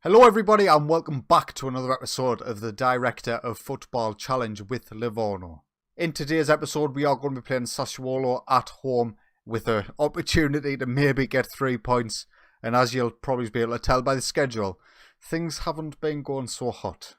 Hello everybody and welcome back to another episode of the Director of Football Challenge with Livorno. In today's episode we are going to be playing Sassuolo at home with an opportunity to maybe get 3 points, and as you'll probably be able to tell by the schedule, things haven't been going so hot.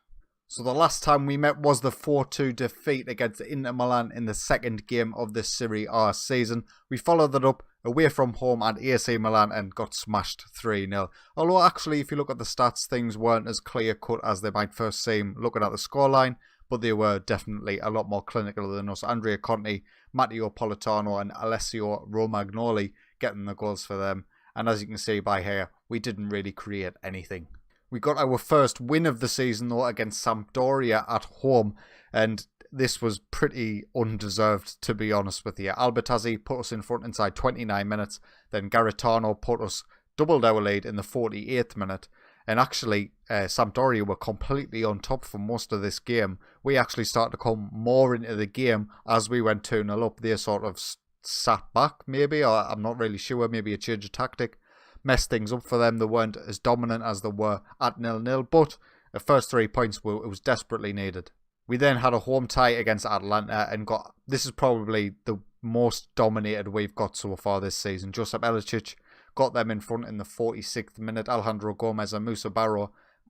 So the last time we met was the 4-2 defeat against Inter Milan in the second game of the Serie A season. We followed that up away from home at AC Milan and got smashed 3-0. Although actually if you look at the stats, things weren't as clear cut as they might first seem looking at the scoreline, but they were definitely a lot more clinical than us. Andrea Conti, Matteo Politano and Alessio Romagnoli getting the goals for them. And as you can see by here, we didn't really create anything. We got our first win of the season though against Sampdoria at home, and this was pretty undeserved, to be honest with you. Albertazzi put us in front inside 29 minutes, then Garitano put us doubled our lead in the 48th minute, and actually Sampdoria were completely on top for most of this game. We actually started to come more into the game as we went 2-0 up. They sort of sat back maybe, or I'm not really sure, maybe a change of tactic messed things up for them. They weren't as dominant as they were at 0-0, but the first 3 points it was desperately needed. We then had a home tie against Atalanta and this is probably the most dominated we've got so far this season. Josep Elicic got them in front in the 46th minute. Alejandro Gomez and Musa Barro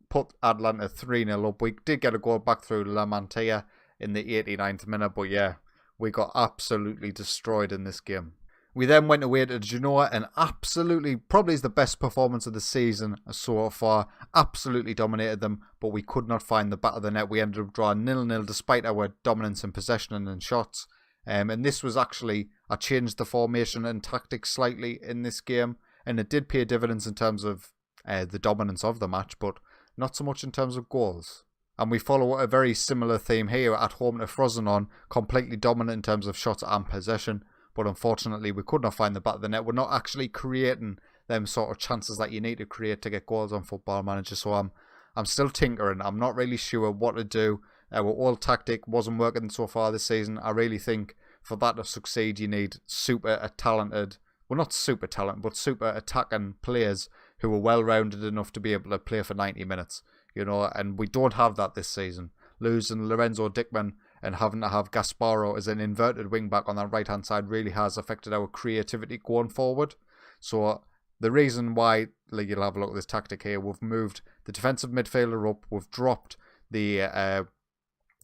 put Atalanta 3-0 up. We did get a goal back through La Mantia in the 89th minute, but yeah, we got absolutely destroyed in this game. We then went away to Genoa and absolutely, probably is the best performance of the season so far. Absolutely dominated them, but we could not find the back of the net. We ended up drawing 0-0 despite our dominance in possession and in shots. And this was actually, I changed the formation and tactics slightly in this game, and it did pay dividends in terms of the dominance of the match, but not so much in terms of goals. And we follow a very similar theme here at home to Frosinone, completely dominant in terms of shots and possession. But unfortunately, we could not find the back of the net. We're not actually creating them sort of chances that you need to create to get goals on Football Manager. So I'm still tinkering. I'm not really sure what to do. Our old tactic wasn't working so far this season. I really think for that to succeed, you need super talented, well not super talented, but super attacking players who are well-rounded enough to be able to play for 90 minutes. You know, and we don't have that this season. Losing Lorenzo Dickman and having to have Gasparo as an inverted wing-back on that right-hand side really has affected our creativity going forward. So the reason why, like, you'll have a look at this tactic here, we've moved the defensive midfielder up, we've dropped the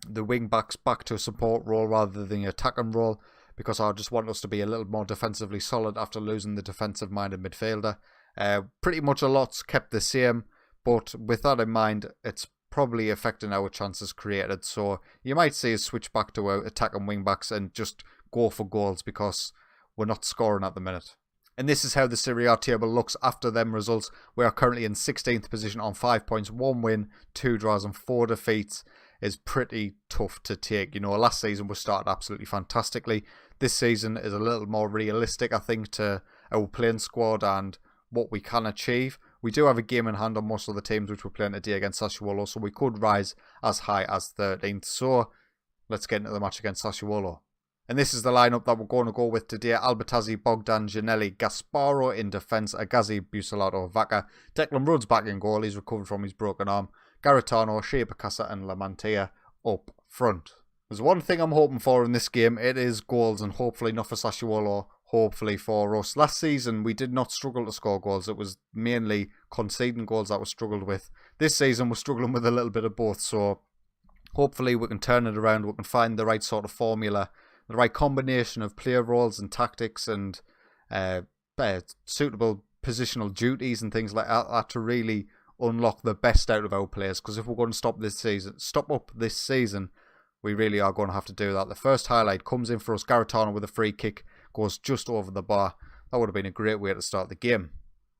wing-backs back to a support role rather than the attacking role, because I just want us to be a little more defensively solid after losing the defensive-minded midfielder. Pretty much a lot's kept the same, but with that in mind, it's probably affecting our chances created. So you might see us switch back to our attacking wing backs and just go for goals because we're not scoring at the minute. And this is how the Serie A table looks after them results. We are currently in 16th position on 5 points, 1 win, 2 draws and 4 defeats. Is pretty tough to take. You know, last season we started absolutely fantastically. This season is a little more realistic, I think, to our playing squad and what we can achieve. We do have a game in hand on most of the teams which we're playing today against Sassuolo, so we could rise as high as 13th. So let's get into the match against Sassuolo. And this is the lineup that we're going to go with today. Albertazzi, Bogdan, Giannelli, Gasparo in defence, Agazi, Bucelato, Vaca. Declan Rudd's back in goal, he's recovered from his broken arm. Garitano, Shea Bacassa and La Mantia up front. There's one thing I'm hoping for in this game, it is goals, and hopefully not for Sassuolo, hopefully for us. Last season we did not struggle to score goals, it was mainly conceding goals that we struggled with. This season we're struggling with a little bit of both, so hopefully we can turn it around, we can find the right sort of formula, the right combination of player roles and tactics and suitable positional duties and things like that to really unlock the best out of our players, because if we're going to stop up this season, we really are going to have to do that. The first highlight comes in for us, Garitano with a free kick, goes just over the bar. That would have been a great way to start the game.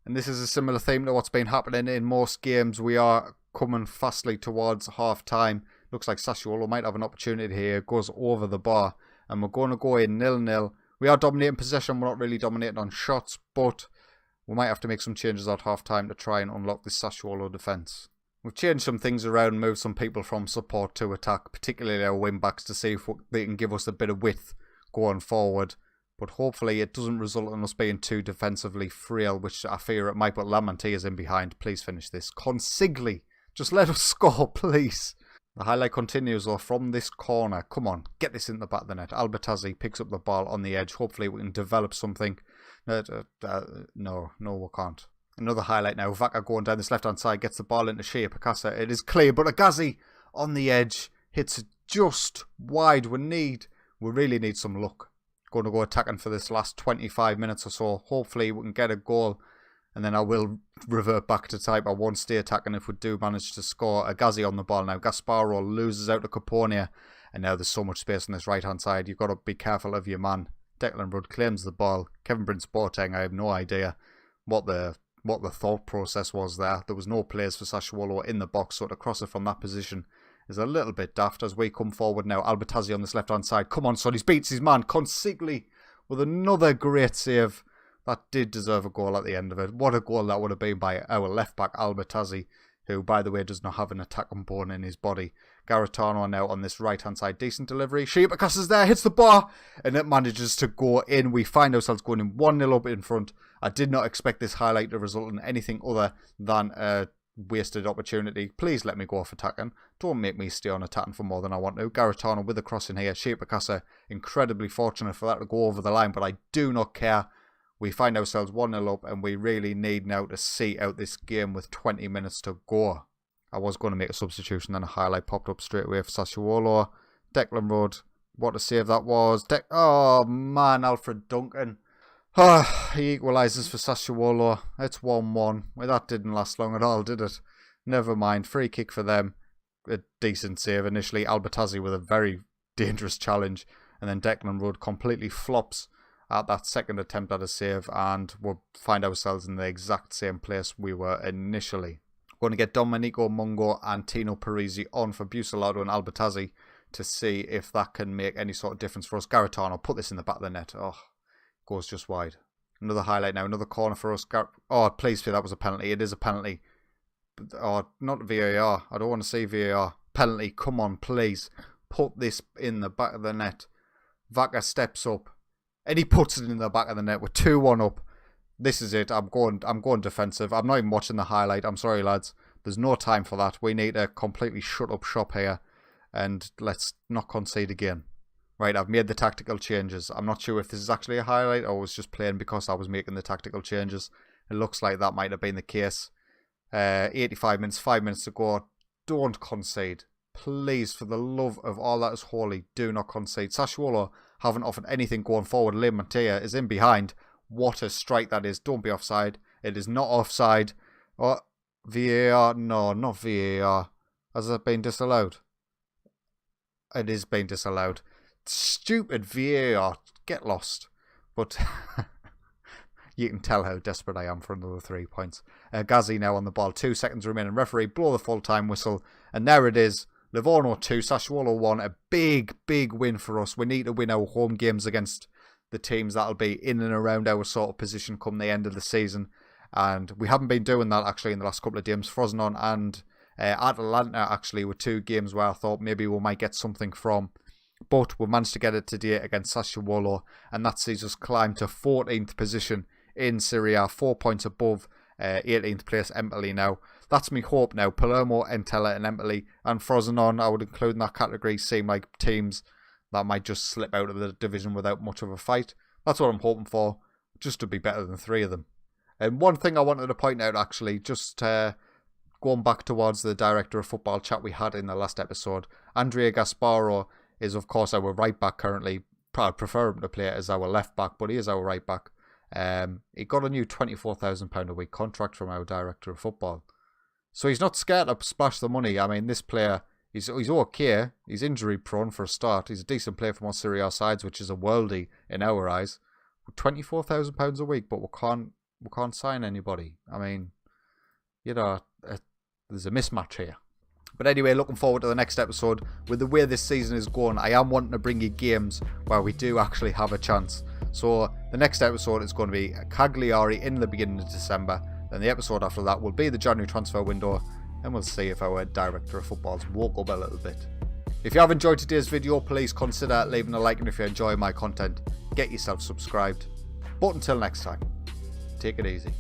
And this is a similar theme to what's been happening in most games. We are coming fastly towards half time. Looks like Sassuolo might have an opportunity here. Goes over the bar. And we're going to go in 0-0. We are dominating possession. We're not really dominating on shots. But we might have to make some changes at half time to try and unlock this Sassuolo defence. We've changed some things around, moved some people from support to attack, particularly our wing backs, to see if they can give us a bit of width going forward. But hopefully it doesn't result in us being too defensively frail, which I fear it might. But Lamantia's in behind. Please finish this. Consigli, just let us score, please. The highlight continues though from this corner. Come on, get this in the back of the net. Albertazzi picks up the ball on the edge. Hopefully we can develop something. No, we can't. Another highlight now. Vaca going down this left-hand side, gets the ball into Shea Picasa. It is clear, but Agazi on the edge hits it just wide. We really need some luck. Going to go attacking for this last 25 minutes or so. Hopefully we can get a goal, and then I will revert back to type. I won't stay attacking if we do manage to score. Agazi on the ball now. Gasparo loses out to Caponia, and now there's so much space on this right-hand side. You've got to be careful of your man. Declan Rudd claims the ball. Kevin Prince Boateng, I have no idea what the thought process was there. There was no players for Sassuolo in the box, so to cross it from that position is a little bit daft as we come forward now. Albertazzi on this left-hand side. Come on, son. He beats his man. Consigli with another great save. That did deserve a goal at the end of it. What a goal that would have been by our left-back, Albertazzi, who, by the way, does not have an attack component in his body. Garitano now on this right-hand side. Decent delivery. Shibakas is there, hits the bar, and it manages to go in. We find ourselves going in 1-0 up in front. I did not expect this highlight to result in anything other than a wasted opportunity. Please let me go off attacking. Don't make me stay on attacking for more than I want to. Garitano with the cross in here. Shibakas, incredibly fortunate for that to go over the line, but I do not care. We find ourselves 1-0 up, and we really need now to see out this game with 20 minutes to go. I was going to make a substitution, then a highlight popped up straight away for Sassuolo. Declan Rudd, what a save that was. Oh man, Alfred Duncan. He equalises for Sassuolo. It's 1-1. Well, that didn't last long at all, did it? Never mind. Free kick for them. A decent save initially. Albertazzi with a very dangerous challenge. And then Declan Rudd completely flops at that second attempt at a save. And we'll find ourselves in the exact same place we were initially. Going to get Domenico Mungo and Tino Parisi on for Bucellado and Albertazzi to see if that can make any sort of difference for us. Garitano, put this in the back of the net. Oh, goes just wide. Another highlight now. Another corner for us. Oh, please feel that was a penalty. It is a penalty. Oh, not VAR. I don't want to see VAR. Penalty. Come on, please. Put this in the back of the net. Vaca steps up. And he puts it in the back of the net. We're 2-1 up. This is it. I'm going defensive. I'm not even watching the highlight. I'm sorry, lads. There's no time for that. We need to completely shut up shop here. And let's not concede again. Right, I've made the tactical changes. I'm not sure if this is actually a highlight or was just playing because I was making the tactical changes. It looks like that might have been the case. 85 minutes, 5 minutes to go. Don't concede. Please, for the love of all that is holy, do not concede. Sassuolo haven't offered anything going forward. Livorno is in behind. What a strike that is. Don't be offside. It is not offside. Oh, VAR. No, not VAR. Has that been disallowed? It is being disallowed. Stupid VAR. Get lost. But you can tell how desperate I am for another 3 points. Ghazi now on the ball. 2 seconds remaining. Referee blow the full-time whistle. And there it is. Livorno 2, Sassuolo 1. A big, big win for us. We need to win our home games against the teams that'll be in and around our sort of position come the end of the season. And we haven't been doing that actually in the last couple of games. Frosinone and Atalanta actually were 2 games where I thought maybe we might get something from. But we managed to get it today against Sassuolo, and that sees us climb to 14th position in Serie A, 4 points above 18th place Empoli now. That's me hope now. Palermo, Entella and Empoli and Frosinone, I would include in that category, seem like teams that might just slip out of the division without much of a fight. That's what I'm hoping for, just to be better than 3 of them. And one thing I wanted to point out actually, just going back towards the director of football chat we had in the last episode, Andrea Gasparo is of course our right back currently. I'd prefer him to play as our left back, but he is our right back. He got a new £24,000 a week contract from our director of football. So he's not scared to splash the money. I mean, this player, he's okay. He's injury prone for a start. He's a decent player from our Serie A sides, which is a worldie in our eyes. £24,000 a week, but we can't sign anybody. I mean, you know, there's a mismatch here. But anyway, looking forward to the next episode. With the way this season is going, I am wanting to bring you games where we do actually have a chance. So the next episode is going to be Cagliari in the beginning of December. Then the episode after that will be the January transfer window. And we'll see if our director of football's woke up a little bit. If you have enjoyed today's video, please consider leaving a like. And if you enjoy my content, get yourself subscribed. But until next time, take it easy.